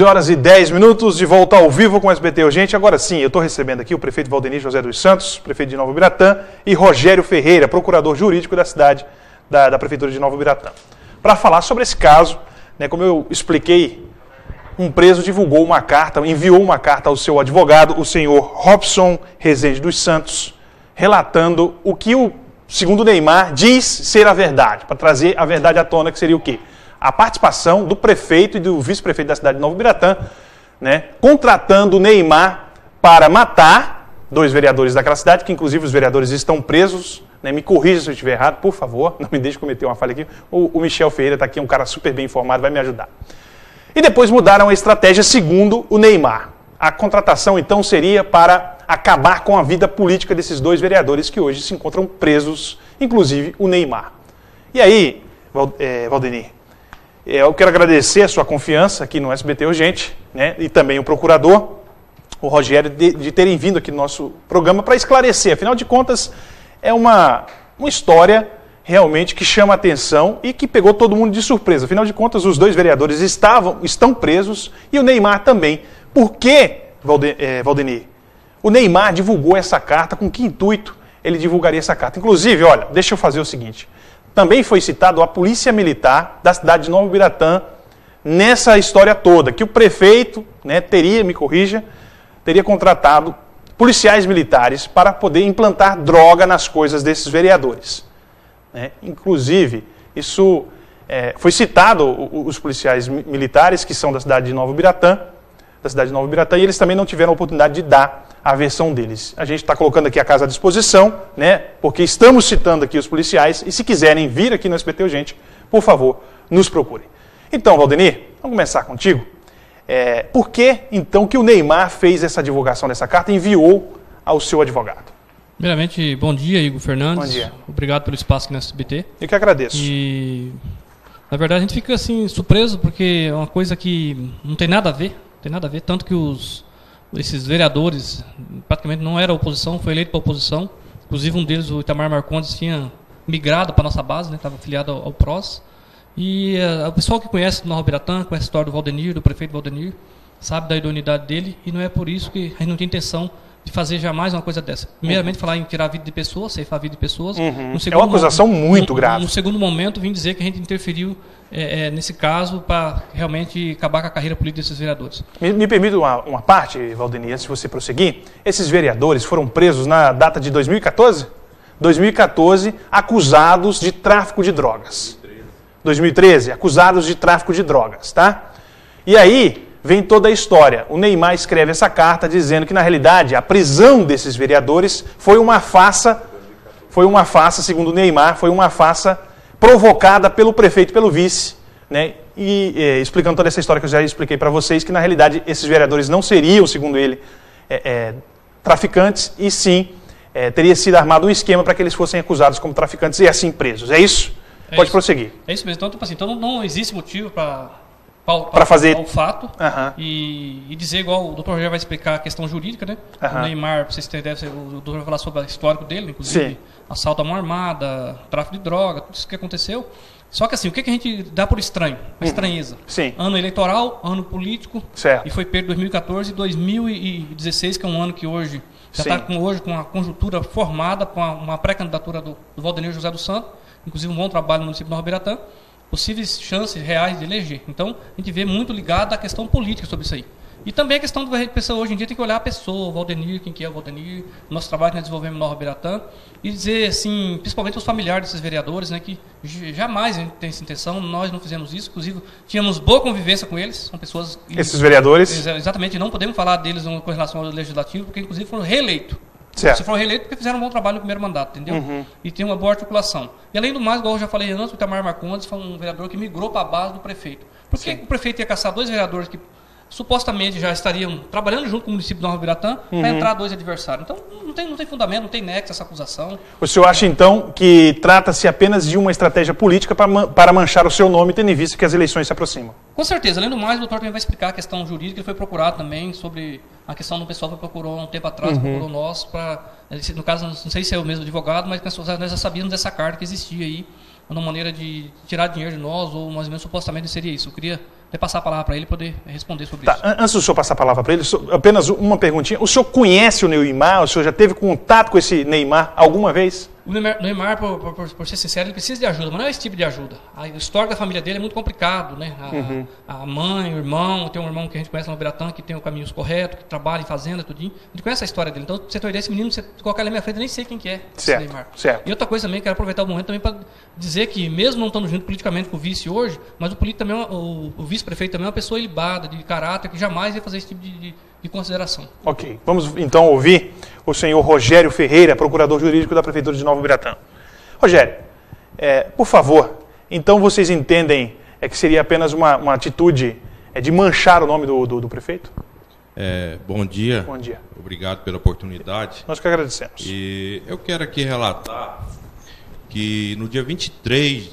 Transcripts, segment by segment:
11h10, de volta ao vivo com o SBT Urgente. Agora sim, eu estou recebendo aqui o prefeito Valdenir José dos Santos, prefeito de Nova Ubiratã, e Rogério Ferreira, procurador jurídico da cidade, da Prefeitura de Nova Ubiratã, para falar sobre esse caso. Como eu expliquei, um preso divulgou uma carta, enviou uma carta ao seu advogado, o senhor Robson Rezende dos Santos, relatando o que o segundo Neymar diz ser a verdade, para trazer a verdade à tona, que seria o quê? A participação do prefeito e do vice-prefeito da cidade de Nova Ubiratã, contratando o Neymar para matar 2 vereadores daquela cidade, que inclusive os vereadores estão presos. Me corrija se eu estiver errado, por favor, não me deixe cometer uma falha aqui. O Michel Ferreira está aqui, um cara super bem informado, vai me ajudar. E depois mudaram a estratégia segundo o Neymar. A contratação, então, seria para acabar com a vida política desses 2 vereadores que hoje se encontram presos, inclusive o Neymar. E aí, Valdenir, eu quero agradecer a sua confiança aqui no SBT Urgente, e também o procurador, o Rogério, de terem vindo aqui no nosso programa para esclarecer. Afinal de contas, é uma história realmente que chama a atenção e que pegou todo mundo de surpresa. Afinal de contas, os 2 vereadores estão presos e o Neymar também. Por que, Valdenir, o Neymar divulgou essa carta? Com que intuito ele divulgaria essa carta? Inclusive, olha, deixa eu fazer o seguinte. Também foi citado a Polícia Militar da cidade de Nova Ubiratã nessa história toda, que o prefeito teria contratado policiais militares para poder implantar droga nas coisas desses vereadores. Inclusive, isso foi citado, os policiais militares que são da cidade de Nova Ubiratã, e eles também não tiveram a oportunidade de dar a versão deles. A gente está colocando aqui a casa à disposição, porque estamos citando aqui os policiais, e se quiserem vir aqui no SBT Urgente, por favor, nos procurem. Então, Valdenir, vamos começar contigo. Por que, então, que o Neymar fez essa divulgação dessa carta e enviou ao seu advogado? Primeiramente, bom dia, Igor Fernandes. Bom dia. Obrigado pelo espaço aqui no SBT. Eu que agradeço. E, na verdade, a gente fica assim, surpreso, porque é uma coisa que não tem nada a ver, tanto que esses vereadores praticamente não era oposição, foi eleito para oposição. Inclusive, um deles, o Itamar Marcondes, tinha migrado para a nossa base, estava afiliado ao PROS. E o pessoal que conhece Nova Ubiratã, conhece a história do Valdenir, do prefeito Valdenir, sabe da idoneidade dele, e não é por isso que a gente não tem intenção de fazer jamais uma coisa dessa. Primeiramente, falar em tirar a vida de pessoas, ceifar a vida de pessoas. É uma acusação muito grave. No segundo momento, vim dizer que a gente interferiu nesse caso para realmente acabar com a carreira política desses vereadores. Me permite uma parte, Valdenir, antes de você prosseguir. Esses vereadores foram presos na data de 2014? 2014, acusados de tráfico de drogas. 2013, acusados de tráfico de drogas, tá? E aí vem toda a história. O Neymar escreve essa carta dizendo que, na realidade, a prisão desses vereadores foi uma farsa, segundo o Neymar, foi uma farsa provocada pelo prefeito e pelo vice, explicando toda essa história que eu já expliquei para vocês, que, na realidade, esses vereadores não seriam, segundo ele, traficantes, e sim, teria sido armado um esquema para que eles fossem acusados como traficantes e assim presos. É isso? Pode prosseguir. É isso mesmo. Então não existe motivo para fazer o fato e dizer, igual o doutor Rogério vai explicar a questão jurídica, O Neymar, para vocês terem ideia, o doutor vai falar sobre o histórico dele, inclusive assalto à mão armada, tráfico de droga, tudo isso que aconteceu. Só que assim, o que a gente dá por estranho? A estranheza. Sim. Ano eleitoral, ano político, certo. E foi perto de 2014 e 2016, que é um ano que hoje já está com a conjuntura formada, com uma pré-candidatura do Valdenir José dos Santos, inclusive um bom trabalho no município de Nova Ubiratã, possíveis chances reais de eleger. Então, a gente vê muito ligado à questão política sobre isso aí. E também a questão da pessoa, hoje em dia, tem que olhar a pessoa, o Valdenir, quem que é o Valdenir, nosso trabalho que nós desenvolvemos em Nova Ubiratã, e dizer, assim, principalmente os familiares desses vereadores, que jamais a gente tem essa intenção, nós não fizemos isso, inclusive tínhamos boa convivência com eles, são pessoas... Esses vereadores? Exatamente, não podemos falar deles com relação ao legislativo, porque inclusive foram reeleitos. Certo. Se foram reeleitos, porque fizeram um bom trabalho no primeiro mandato, entendeu? E tem uma boa articulação. E além do mais, igual eu já falei antes, o Itamar Marcondes foi um vereador que migrou para a base do prefeito. Por que o prefeito ia caçar 2 vereadores que supostamente já estariam trabalhando junto com o município de Nova Ubiratã para entrar 2 adversários? Então, não tem fundamento, não tem nexo essa acusação. O senhor acha, então, que trata-se apenas de uma estratégia política para manchar o seu nome, tendo em vista que as eleições se aproximam? Com certeza. Além do mais, o doutor também vai explicar a questão jurídica. Ele foi procurado também sobre a questão do pessoal que procurou um tempo atrás, procurou nós para... No caso, não sei se é o mesmo advogado, mas nós já sabíamos dessa carta que existia aí, uma maneira de tirar dinheiro de nós, ou mais ou menos supostamente seria isso. Eu queria passar a palavra para ele poder responder sobre Tá, isso. antes do senhor passar a palavra para ele, apenas uma perguntinha. O senhor conhece o Neymar? O senhor já teve contato com esse Neymar alguma vez? O Neymar, por ser sincero, ele precisa de ajuda, mas não é esse tipo de ajuda. A história da família dele é muito complicado, né? A mãe, o irmão, tem um irmão que a gente conhece lá no Biratã, que tem o caminhos corretos, que trabalha em fazenda, tudinho. A gente conhece a história dele. Então, pra você ter uma ideia, esse menino, você colocar ele na minha frente, eu nem sei quem que é esse Neymar. Certo. E outra coisa também, quero aproveitar o momento também para dizer que, mesmo não estando junto politicamente com o vice hoje, mas o vice-prefeito também é uma pessoa ilibada, de caráter, que jamais ia fazer esse tipo de consideração. Ok. Vamos então ouvir o senhor Rogério Ferreira, procurador jurídico da Prefeitura de Nova Ibiratã. Rogério, por favor, então vocês entendem que seria apenas uma atitude de manchar o nome do prefeito? Bom dia. Bom dia. Obrigado pela oportunidade. Nós que agradecemos. E eu quero aqui relatar que no dia 23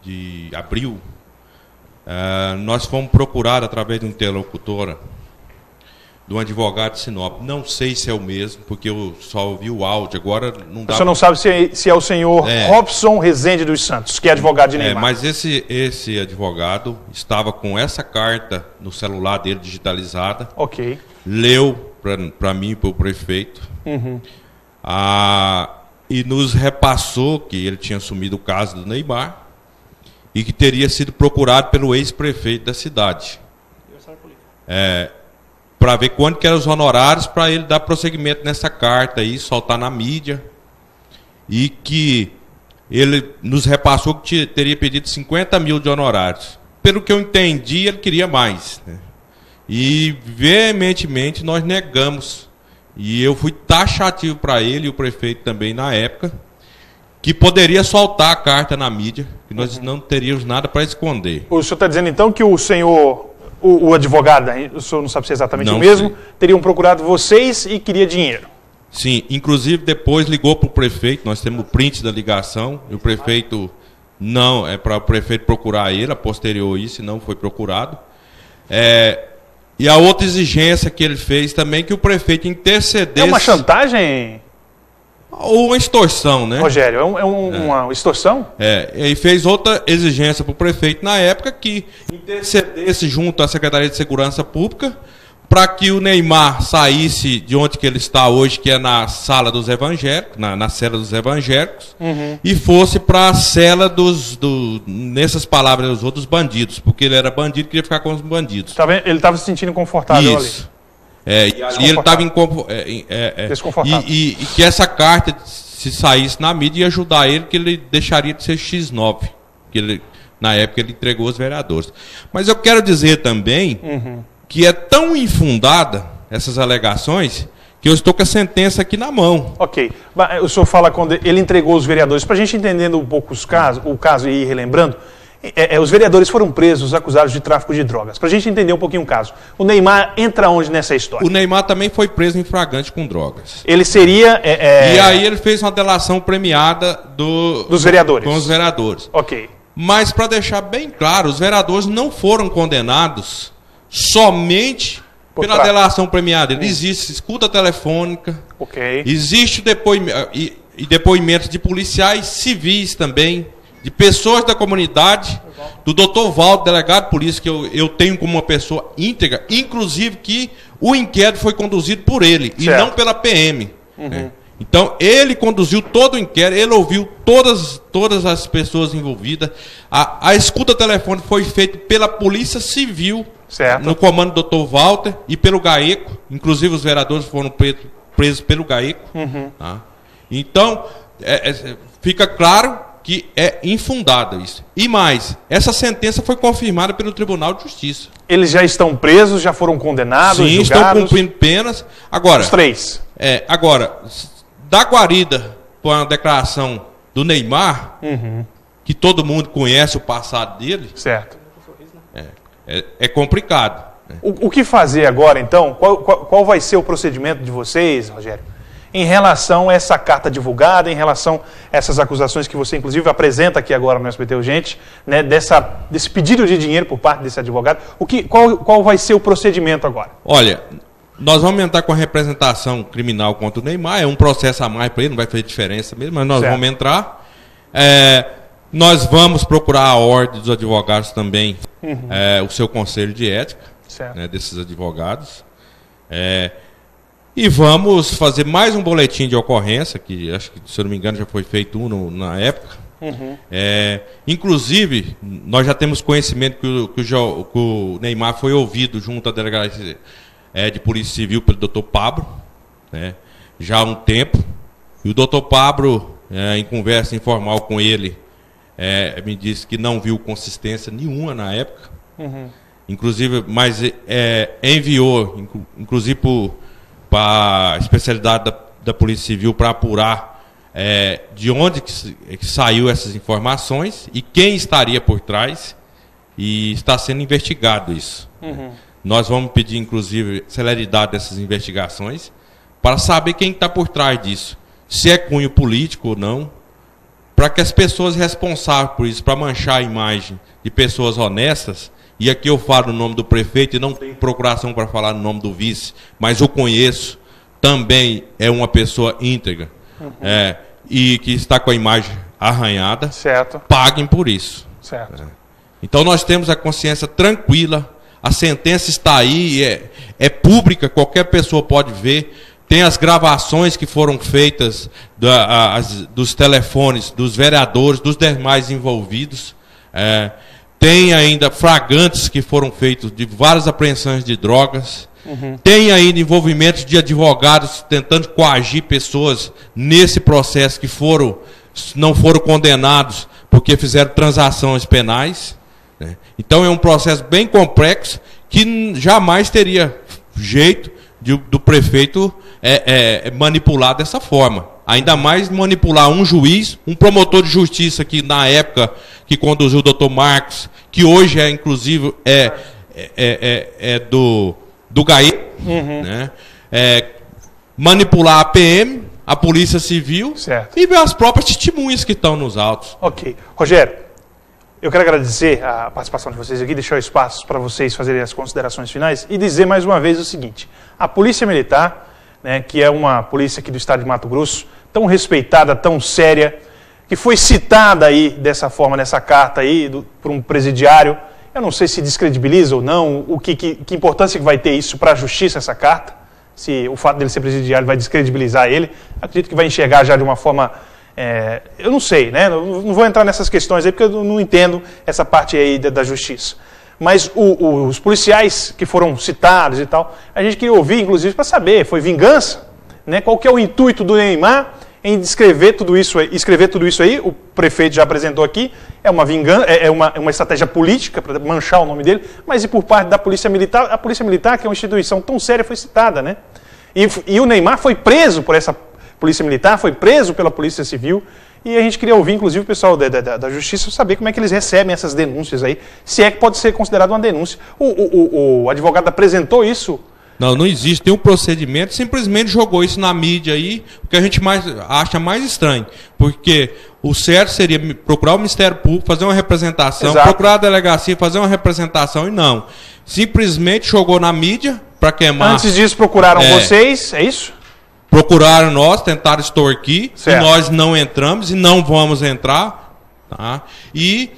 de abril, nós fomos procurados através de uma interlocutora de um advogado de Sinop. Não sei se é o mesmo, porque eu só ouvi o áudio. Agora não dá. Você não sabe se é o senhor Robson Rezende dos Santos, que é advogado de Neymar. Mas esse advogado estava com essa carta no celular dele digitalizada. Ok. Leu para mim e para o prefeito. E nos repassou que ele tinha assumido o caso do Neymar e que teria sido procurado pelo ex-prefeito da cidade. Para ver quanto que eram os honorários para ele dar prosseguimento nessa carta aí, soltar na mídia. E que ele nos repassou que teria pedido 50 mil de honorários. Pelo que eu entendi, ele queria mais, né? E veementemente nós negamos. E eu fui taxativo para ele e o prefeito também na época, que poderia soltar a carta na mídia, que nós não teríamos nada para esconder. O senhor está dizendo então que o senhor, o advogado, o senhor não sabe se é exatamente Não o mesmo, sei. teriam procurado vocês e queria dinheiro? Sim, inclusive depois ligou para o prefeito, nós temos o print da ligação, e o prefeito não, para o prefeito procurar ele, a posterior isso, não foi procurado. E a outra exigência que ele fez também, que o prefeito intercedesse... É uma chantagem, Ou uma extorsão, né? Rogério? Uma extorsão? E fez outra exigência para o prefeito na época, que intercedesse junto à Secretaria de Segurança Pública para que o Neymar saísse de onde que ele está hoje, que é na sala dos evangélicos, na cela dos evangélicos, e fosse para a cela nessas palavras dos outros bandidos, porque ele era bandido e queria ficar com os bandidos. Tá vendo? Ele estava se sentindo confortável Isso. E ali ele estava desconfortável. E que essa carta, se saísse na mídia, ia ajudar ele, que ele deixaria de ser X9, que ele, na época ele entregou aos vereadores. Mas eu quero dizer também que é tão infundada essas alegações que eu estou com a sentença aqui na mão. Ok. O senhor fala quando ele entregou os vereadores. Para a gente entendendo um pouco o caso e ir relembrando, os vereadores foram presos, acusados de tráfico de drogas. Para a gente entender um pouquinho o caso. O Neymar entra onde nessa história? O Neymar também foi preso em flagrante com drogas. Ele seria... E aí ele fez uma delação premiada dos vereadores. Com os vereadores. Ok. Mas, para deixar bem claro, os vereadores não foram condenados somente pela delação premiada. Existe escuta telefônica, existe depoimentos de policiais civis também, de pessoas da comunidade, do Dr. Valdo, delegado de polícia, que eu tenho como uma pessoa íntegra, inclusive que o inquérito foi conduzido por ele, e não pela PM. Então, ele conduziu todo o inquérito, ele ouviu todas as pessoas envolvidas. A escuta telefônica foi feita pela Polícia Civil, no comando do Dr. Walter, e pelo GAECO. Inclusive, os vereadores foram presos pelo GAECO. Tá? Então, fica claro que é infundado isso. E mais, essa sentença foi confirmada pelo Tribunal de Justiça. Eles já estão presos, já foram condenados, Sim, julgados? estão cumprindo penas. Agora, os três. Agora, da guarida com a declaração do Neymar, que todo mundo conhece o passado dele, certo. É complicado. O que fazer agora, então? Qual vai ser o procedimento de vocês, Rogério, em relação a essa carta divulgada, em relação a essas acusações que você, inclusive, apresenta aqui agora no SBT Urgente, né, desse pedido de dinheiro por parte desse advogado? Qual vai ser o procedimento agora? Olha, nós vamos entrar com a representação criminal contra o Neymar, é um processo a mais para ele, não vai fazer diferença mesmo, mas nós vamos entrar. Nós vamos procurar a ordem dos advogados também, o seu conselho de ética, né, desses advogados. E vamos fazer mais um boletim de ocorrência, que acho que, se eu não me engano, já foi feito na época. Inclusive, nós já temos conhecimento que o Neymar foi ouvido junto à delegacia de Polícia Civil pelo Dr. Pablo, né, já há um tempo. E o Dr. Pablo, em conversa informal com ele, me disse que não viu consistência nenhuma na época. Inclusive, mas enviou, inclusive para a especialidade da Polícia Civil para apurar de onde que saiu essas informações e quem estaria por trás, e está sendo investigado isso. Nós vamos pedir, inclusive, celeridade dessas investigações para saber quem está por trás disso, se é cunho político ou não, para que as pessoas responsáveis por isso, para manchar a imagem de pessoas honestas, e aqui eu falo no nome do prefeito e não tenho procuração para falar no nome do vice, mas o conheço, também é uma pessoa íntegra, e que está com a imagem arranhada, paguem por isso. Então nós temos a consciência tranquila, a sentença está aí, é pública, qualquer pessoa pode ver. Tem as gravações que foram feitas dos telefones dos vereadores, dos demais envolvidos. Tem ainda flagrantes que foram feitos de várias apreensões de drogas. Tem ainda envolvimentos de advogados tentando coagir pessoas nesse processo que não foram condenados porque fizeram transações penais. Então é um processo bem complexo que jamais teria jeito do prefeito manipular dessa forma. Ainda mais manipular um juiz, um promotor de justiça que na época que conduziu o Dr. Marcos, que hoje inclusive do GAI, né? Manipular a PM, a Polícia Civil e ver as próprias testemunhas que estão nos autos. Ok. Rogério, eu quero agradecer a participação de vocês aqui, deixar o espaço para vocês fazerem as considerações finais e dizer mais uma vez o seguinte: a Polícia Militar, né, que é uma polícia aqui do estado de Mato Grosso, tão respeitada, tão séria, que foi citada aí dessa forma, nessa carta aí, por um presidiário, eu não sei se descredibiliza ou não, que importância que vai ter isso para a justiça, essa carta, se o fato dele ser presidiário vai descredibilizar ele, acredito que vai enxergar já de uma forma... eu não sei, né? Não vou entrar nessas questões aí, porque eu não entendo essa parte aí da justiça. Mas os policiais que foram citados e tal, a gente queria ouvir, inclusive, para saber, foi vingança? Né? Qual que é o intuito do Neymar em escrever tudo isso aí? O prefeito já apresentou aqui, é uma vingança, uma estratégia política para manchar o nome dele, mas e por parte da Polícia Militar? A Polícia Militar, que é uma instituição tão séria, foi citada, né? E o Neymar foi preso por essa Polícia Militar, foi preso pela Polícia Civil, e a gente queria ouvir, inclusive, o pessoal da Justiça saber como é que eles recebem essas denúncias aí, se é que pode ser considerado uma denúncia. O advogado apresentou isso? Não existe, tem um procedimento, simplesmente jogou isso na mídia aí, o que a gente acha mais estranho, porque o certo seria procurar o Ministério Público, fazer uma representação, procurar a delegacia, fazer uma representação, e não. Simplesmente jogou na mídia para queimar. Antes disso procuraram vocês, é isso? Procuraram nós, tentaram extorquir, e nós não entramos e não vamos entrar. Tá? E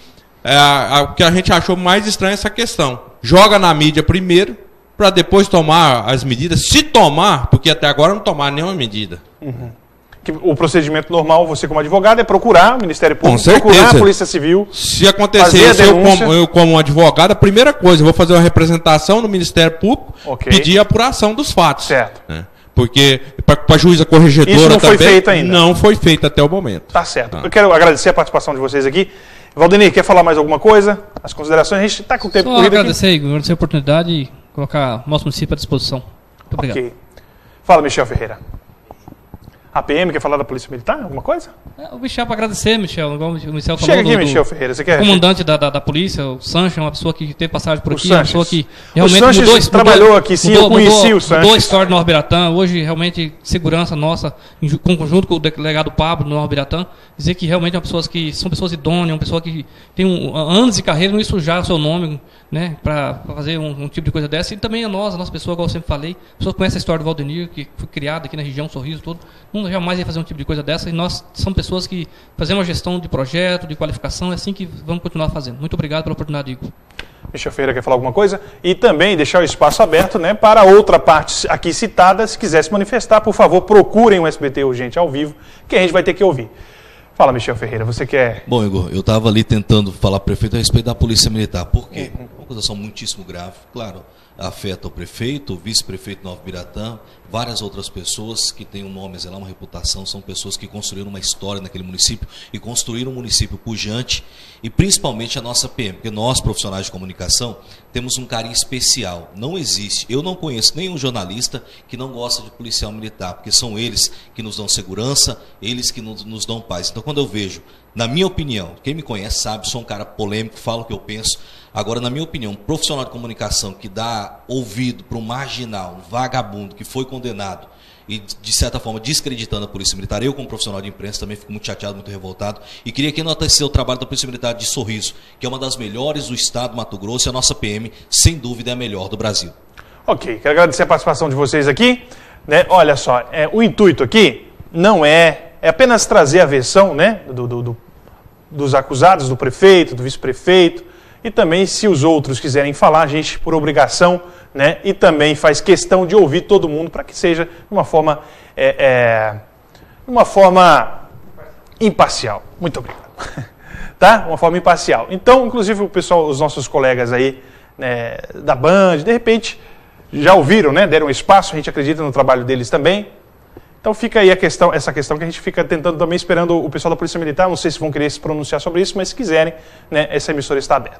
o que a gente achou mais estranho é essa questão. Joga na mídia primeiro, para depois tomar as medidas, se tomar, porque até agora não tomaram nenhuma medida. O procedimento normal, você como advogado, é procurar o Ministério Público, procurar a Polícia Civil. Se acontecer isso, eu como advogado, a primeira coisa, eu vou fazer uma representação no Ministério Público, pedir a apuração dos fatos. Certo. Né? Porque, para a juíza corregedora também... Isso não foi feito ainda? Não foi feito até o momento. Tá certo. Eu quero agradecer a participação de vocês aqui. Valdenir, quer falar mais alguma coisa? As considerações, a gente está com o tempo corrido aqui. Agradecer a oportunidade e colocar o nosso município à disposição. Muito obrigado. Ok. Fala, Michel Ferreira. A PM quer falar da Polícia Militar? Alguma coisa? O Michel, para agradecer, Michel. Igual o Michel falou. Chega aqui, Michel Ferreira. Você quer? Comandante da polícia, o Sanches, é uma pessoa que teve passagem por aqui, uma pessoa que realmente o Sanches trabalhou aqui, sim, eu conheci o Sanches. Mudou a história do Nova Biratã. Hoje, realmente, segurança nossa, com conjunto com o delegado Pablo do Nova Biratã, dizer que realmente são pessoas idôneas, uma pessoa que tem anos de carreira, não ia sujar o seu nome, né, para fazer um tipo de coisa dessa. E também a nossa pessoa, igual eu sempre falei, a pessoa conhece a história do Valdenir, que foi criada aqui na região, Sorriso, todo. Não jamais ia fazer um tipo de coisa dessa. E nós somos pessoas que fazemos uma gestão de projeto, de qualificação, é assim que vamos continuar fazendo. Muito obrigado pela oportunidade, Igor. Michel Ferreira quer falar alguma coisa? E também deixar o espaço aberto, né, para outra parte aqui citada, se quiser se manifestar, por favor, procurem o SBT Urgente ao vivo, que a gente vai ter que ouvir. Fala, Michel Ferreira, você quer... Bom, Igor, eu estava ali tentando falar, prefeito, a respeito da Polícia Militar. Por quê? Uma acusação muitíssimo grave, claro, afeta o prefeito, o vice-prefeito Nova Ibiratã, várias outras pessoas que têm um nome a zelar, uma reputação, são pessoas que construíram uma história naquele município e construíram um município pujante, e principalmente a nossa PM, porque nós, profissionais de comunicação, temos um carinho especial. Não existe, eu não conheço nenhum jornalista que não gosta de policial militar, porque são eles que nos dão segurança, eles que nos dão paz. Então, quando eu vejo, na minha opinião, quem me conhece sabe, sou um cara polêmico, falo o que eu penso. Agora, na minha opinião, um profissional de comunicação que dá ouvido para um marginal, um vagabundo que foi condenado e, de certa forma, descreditando a Polícia Militar, eu, como profissional de imprensa, também fico muito chateado, muito revoltado. E queria aqui enaltecer o trabalho da Polícia Militar de Sorriso, que é uma das melhores do estado do Mato Grosso, e a nossa PM, sem dúvida, é a melhor do Brasil. Ok, quero agradecer a participação de vocês aqui. Né? Olha só, o intuito aqui não é apenas trazer a versão, né, dos acusados, do prefeito, do vice-prefeito, e também, se os outros quiserem falar, a gente, por obrigação, né, e também faz questão de ouvir todo mundo para que seja de uma forma imparcial. Muito obrigado. Tá? Uma forma imparcial. Então, inclusive, o pessoal, os nossos colegas aí, né, da Band, de repente, já ouviram, né, deram espaço, a gente acredita no trabalho deles também. Então fica aí essa questão que a gente fica tentando também, esperando o pessoal da Polícia Militar, não sei se vão querer se pronunciar sobre isso, mas se quiserem, né, essa emissora está aberta.